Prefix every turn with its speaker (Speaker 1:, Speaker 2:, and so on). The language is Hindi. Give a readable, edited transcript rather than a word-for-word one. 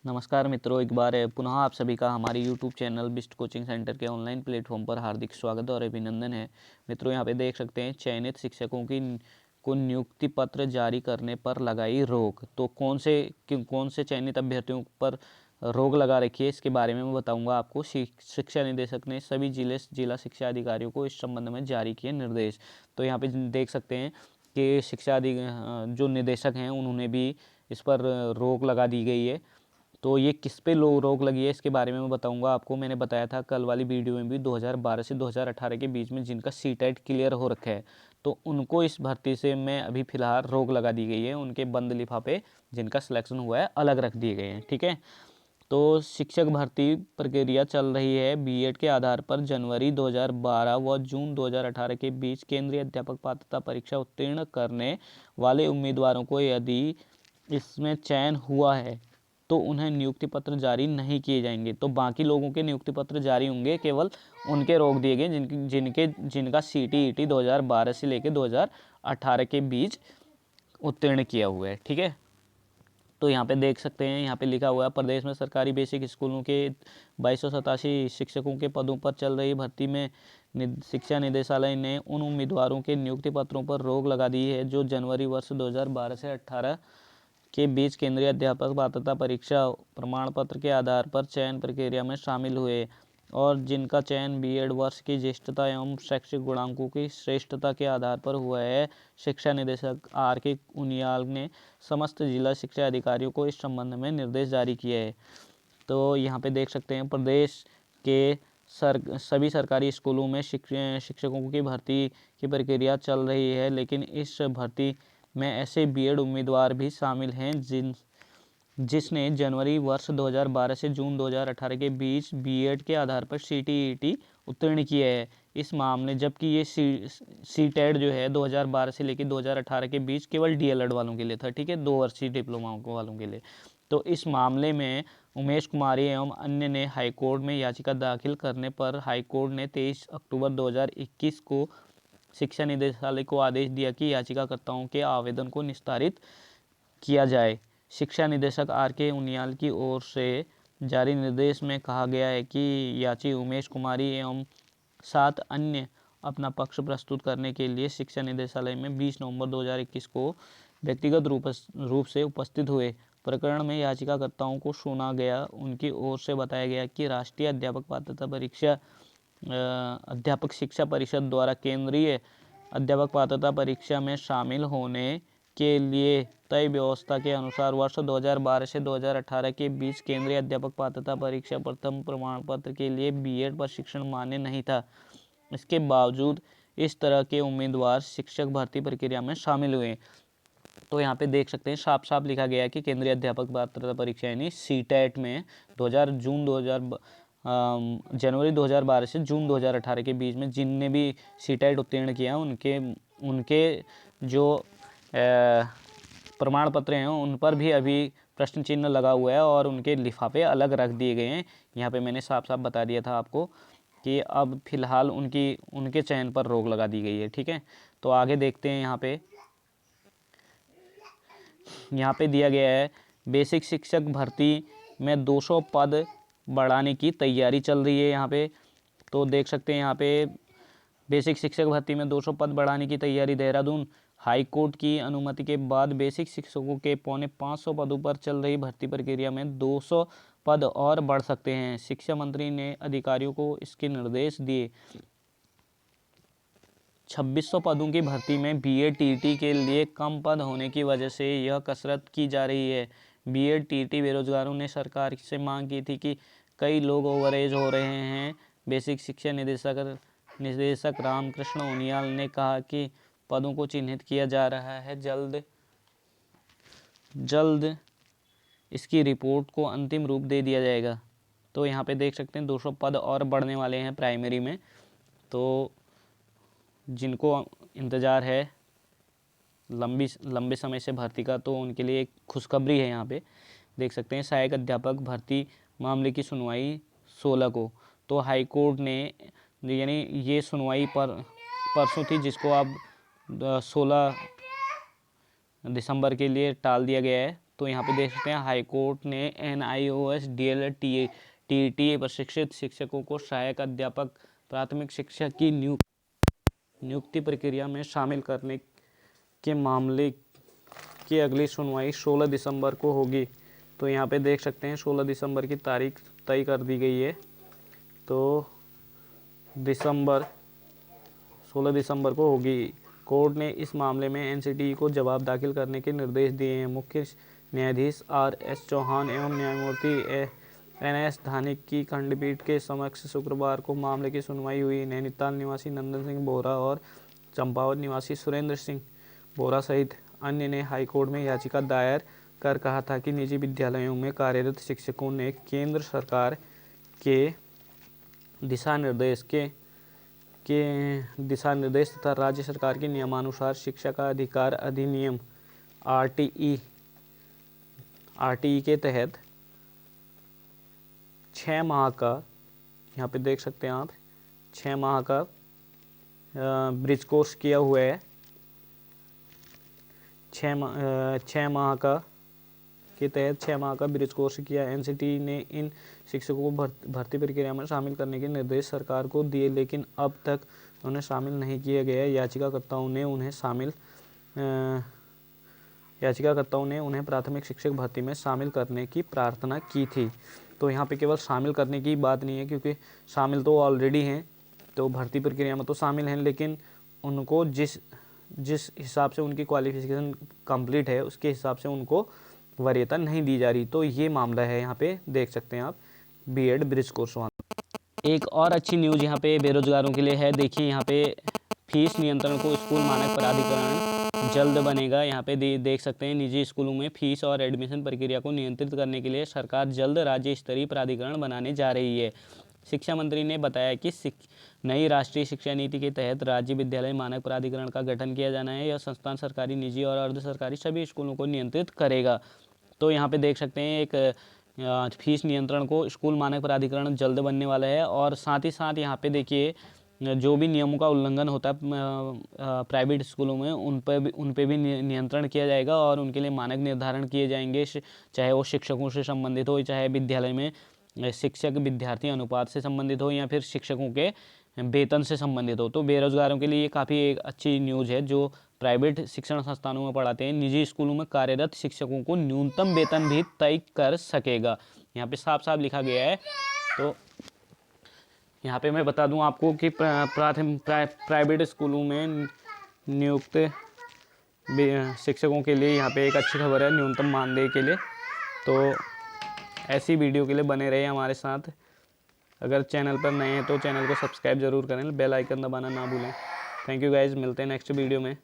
Speaker 1: नमस्कार मित्रों, एक बार पुनः आप सभी का हमारे YouTube channel Bisht coaching centre के ऑनलाइन प्लेटफॉर्म पर हार्दिक स्वागत और अभिनंदन है। मित्रों, यहाँ पे देख सकते हैं चयनित शिक्षकों को नियुक्ति पत्र जारी करने पर लगाई रोक। तो कौन से चयनित अभ्यर्थियों पर रोक लगा रखी है, इसके बारे में मैं बताऊंगा आपको। शिक्षा निदेशक ने सभी जिला शिक्षा अधिकारियों को इस संबंध में जारी किए निर्देश। तो यहाँ पे देख सकते हैं कि जो निदेशक हैं उन्होंने भी इस पर रोक लगा दी गई है। तो ये किस पे रोक लगी है, इसके बारे में मैं बताऊंगा आपको। मैंने बताया था कल वाली वीडियो में भी 2012 से 2018 के बीच में जिनका सीटेट क्लियर हो रखा है, तो उनको इस भर्ती से में अभी फ़िलहाल रोक लगा दी गई है। उनके बंद लिफाफे जिनका सिलेक्शन हुआ है अलग रख दिए गए हैं। ठीक है, तो शिक्षक भर्ती प्रक्रिया चल रही है। बीएड के आधार पर जनवरी 2012 व जून 2018 के बीच केंद्रीय अध्यापक पात्रता परीक्षा उत्तीर्ण करने वाले उम्मीदवारों को यदि इसमें चयन हुआ है तो उन्हें नियुक्ति पत्र जारी नहीं किए जाएंगे। तो बाकी लोगों के नियुक्ति पत्र जारी होंगे, केवल उनके रोक दिए गए जिनका सीटीईटी 2012 से लेकर 2018 के बीच उत्तीर्ण किया हुआ है। ठीक है, तो यहाँ पे देख सकते हैं, यहाँ पे लिखा हुआ है प्रदेश में सरकारी बेसिक स्कूलों के 2287 शिक्षकों के पदों पर चल रही भर्ती में शिक्षा निदेशालय ने उन उम्मीदवारों के नियुक्ति पत्रों पर रोक लगा दी है जो जनवरी वर्ष 2012 से 18 के बीच केंद्रीय अध्यापक पात्रता परीक्षा प्रमाण पत्र के आधार पर चयन प्रक्रिया में शामिल हुए और जिनका चयन बीएड वर्ष की ज्येष्ठता एवं शैक्षिक गुणांकों की श्रेष्ठता के आधार पर हुआ है। शिक्षा निदेशक R.K. उनियाल ने समस्त जिला शिक्षा अधिकारियों को इस संबंध में निर्देश जारी किए हैं। तो यहाँ पे देख सकते हैं प्रदेश के सभी सरकारी स्कूलों में शिक्षकों की भर्ती की प्रक्रिया चल रही है, लेकिन इस भर्ती में ऐसे बीएड उम्मीदवार भी शामिल हैं जिसने जनवरी वर्ष 2012 से जून 2018 के बीच बीएड के आधार पर सीटीईटी उत्तीर्ण किया है। इस मामले जबकि ये सीटेट जो है 2012 से लेकर 2018 के बीच केवल डीएलएड वालों के लिए था। ठीक है, 2 वर्षीय डिप्लोमा वालों के लिए। तो इस मामले में उमेश कुमारी एवं अन्य ने हाईकोर्ट में याचिका दाखिल करने पर हाईकोर्ट ने 23 अक्टूबर 2021 को शिक्षा निदेशालय को आदेश दिया कि याचिकाकर्ताओं के आवेदन को निस्तारित किया जाए। शिक्षा निदेशक R.K. उनियाल की ओर से जारी निर्देश में कहा गया है कि याची उमेश कुमारी एवं 7 अन्य अपना पक्ष प्रस्तुत करने के लिए शिक्षा निदेशालय में 20 नवंबर 2021 को व्यक्तिगत रूप से उपस्थित हुए। प्रकरण में याचिकाकर्ताओं को सुना गया। उनकी ओर से बताया गया कि राष्ट्रीय अध्यापक पात्रता परीक्षा अध्यापक शिक्षा परिषद द्वारा केंद्रीय अध्यापक पात्रता परीक्षा में शामिल होने के लिए तय व्यवस्था के अनुसार वर्ष 2012 से 2018 के बीच केंद्रीय अध्यापक पात्रता परीक्षा प्रथम प्रमाण पत्र के लिए बीएड प्रशिक्षण मान्य नहीं था। इसके बावजूद इस तरह के उम्मीदवार शिक्षक भर्ती प्रक्रिया में शामिल हुए। तो यहाँ पे देख सकते हैं साफ साफ लिखा गया है कि केंद्रीय अध्यापक पात्रता परीक्षा यानी सीटेट में जनवरी 2012 से जून 2018 के बीच में जिनने भी सीटेट उत्तीर्ण किया उनके जो प्रमाण पत्र हैं उन पर भी अभी प्रश्न चिन्ह लगा हुआ है और उनके लिफाफे अलग रख दिए गए हैं। यहाँ पे मैंने साफ साफ बता दिया था आपको कि अब फिलहाल उनके चयन पर रोक लगा दी गई है। ठीक है, तो आगे देखते हैं। यहाँ पे दिया गया है बेसिक शिक्षक भर्ती में 200 पद बढ़ाने की तैयारी चल रही है। यहाँ पे तो देख सकते हैं, यहाँ पे बेसिक शिक्षक भर्ती में 200 पद बढ़ाने की तैयारी। देहरादून हाई कोर्ट की अनुमति के बाद बेसिक शिक्षकों के 550 पदों पर चल रही भर्ती प्रक्रिया में 200 पद और बढ़ सकते हैं। शिक्षा मंत्री ने अधिकारियों को इसके निर्देश दिए। 2600 पदों की भर्ती में बीएड टीटी के लिए कम पद होने की वजह से यह कसरत की जा रही है। बीएड टीटी बेरोजगारों ने सरकार से मांग की थी कि कई लोग ओवरएज हो रहे हैं। बेसिक शिक्षा निदेशक रामकृष्ण उनियाल ने कहा कि पदों को चिन्हित किया जा रहा है। जल्द इसकी रिपोर्ट को अंतिम रूप दे दिया जाएगा। तो यहाँ पे देख सकते हैं 200 पद और बढ़ने वाले हैं प्राइमरी में। तो जिनको इंतज़ार है लंबे समय से भर्ती का, तो उनके लिए एक खुशखबरी है। यहाँ पे देख सकते हैं सहायक अध्यापक भर्ती मामले की सुनवाई 16 को। तो हाई कोर्ट ने यानी ये सुनवाई परसों थी, जिसको अब 16 दिसंबर के लिए टाल दिया गया है। तो यहाँ पे देख सकते हैं हाई कोर्ट ने NIOS DLED TET प्रशिक्षित शिक्षकों को सहायक अध्यापक प्राथमिक शिक्षा की नियुक्ति प्रक्रिया में शामिल करने के मामले की अगली सुनवाई 16 दिसंबर को होगी। तो यहाँ पे देख सकते हैं 16 दिसंबर की तारीख तय कर दी गई है। तो 16 दिसंबर को होगी। कोर्ट ने इस मामले में NCTE को जवाब दाखिल करने के निर्देश दिए हैं। मुख्य न्यायाधीश RS चौहान एवं न्यायमूर्ति NS धानिक की खंडपीठ के समक्ष शुक्रवार को मामले की सुनवाई हुई। नैनीताल निवासी नंदन सिंह बोरा और चंपावत निवासी सुरेंद्र सिंह बोरा सहित अन्य ने हाईकोर्ट में याचिका दायर कर कहा था कि निजी विद्यालयों में कार्यरत शिक्षकों ने केंद्र सरकार के दिशा निर्देश तथा राज्य सरकार के नियमानुसार शिक्षा का अधिकार अधिनियम RTE के तहत 6 माह का, यहाँ पे देख सकते हैं आप, 6 माह का ब्रिज कोर्स किया हुआ है। 6 माह का के तहत 6 माह का ब्रिज कोर्स किया। NCTE ने इन शिक्षकों को भर्ती प्रक्रिया में शामिल करने के निर्देश सरकार को दिए, लेकिन अब तक उन्हें शामिल नहीं किया गया। याचिकाकर्ताओं ने उन्हें प्राथमिक शिक्षक भर्ती में शामिल करने की प्रार्थना की थी। तो यहाँ पे केवल शामिल करने की बात नहीं है, क्योंकि शामिल तो ऑलरेडी हैं, तो भर्ती प्रक्रिया में तो शामिल हैं, लेकिन उनको जिस हिसाब से उनकी क्वालिफिकेशन कंप्लीट है उसके हिसाब से उनको वरीयता नहीं दी जा रही। तो ये मामला है, यहाँ पे देख सकते हैं आप, BEd ब्रिज कोर्स। एक और अच्छी न्यूज़ यहाँ पे बेरोजगारों के लिए है। देखिए यहाँ पे फीस नियंत्रण को स्कूल मानक प्राधिकरण जल्द बनेगा। यहाँ पे देख सकते हैं निजी स्कूलों में फीस और एडमिशन प्रक्रिया को नियंत्रित करने के लिए सरकार जल्द राज्य स्तरीय प्राधिकरण बनाने जा रही है। शिक्षा मंत्री ने बताया कि नई राष्ट्रीय शिक्षा नीति के तहत राज्य विद्यालय मानक प्राधिकरण का गठन किया जाना है। यह संस्थान सरकारी, निजी और अर्ध सरकारी सभी स्कूलों को नियंत्रित करेगा। तो यहाँ पे देख सकते हैं एक फीस नियंत्रण को स्कूल मानक प्राधिकरण जल्द बनने वाला है। और साथ ही साथ यहाँ पे देखिए जो भी नियमों का उल्लंघन होता है प्राइवेट स्कूलों में, उन पे भी नियंत्रण किया जाएगा और उनके लिए मानक निर्धारण किए जाएंगे, चाहे वो शिक्षकों से संबंधित हो, चाहे विद्यालय में शिक्षक विद्यार्थी अनुपात से संबंधित हो, या फिर शिक्षकों के वेतन से संबंधित हो। तो बेरोजगारों के लिए ये काफ़ी एक अच्छी न्यूज़ है। जो प्राइवेट शिक्षण संस्थानों में पढ़ाते हैं, निजी स्कूलों में कार्यरत शिक्षकों को न्यूनतम वेतन भी तय कर सकेगा। यहाँ पे साफ साफ लिखा गया है। तो यहाँ पे मैं बता दूं आपको कि प्राइवेट स्कूलों में नियुक्त शिक्षकों के लिए यहाँ पे एक अच्छी खबर है न्यूनतम मानदेय के लिए। तो ऐसी वीडियो के लिए बने रहे हमारे साथ। अगर चैनल पर नए हैं तो चैनल को सब्सक्राइब जरूर करें, बेल आइकन दबाना ना भूलें। थैंक यू गाइज, मिलते हैं नेक्स्ट वीडियो में।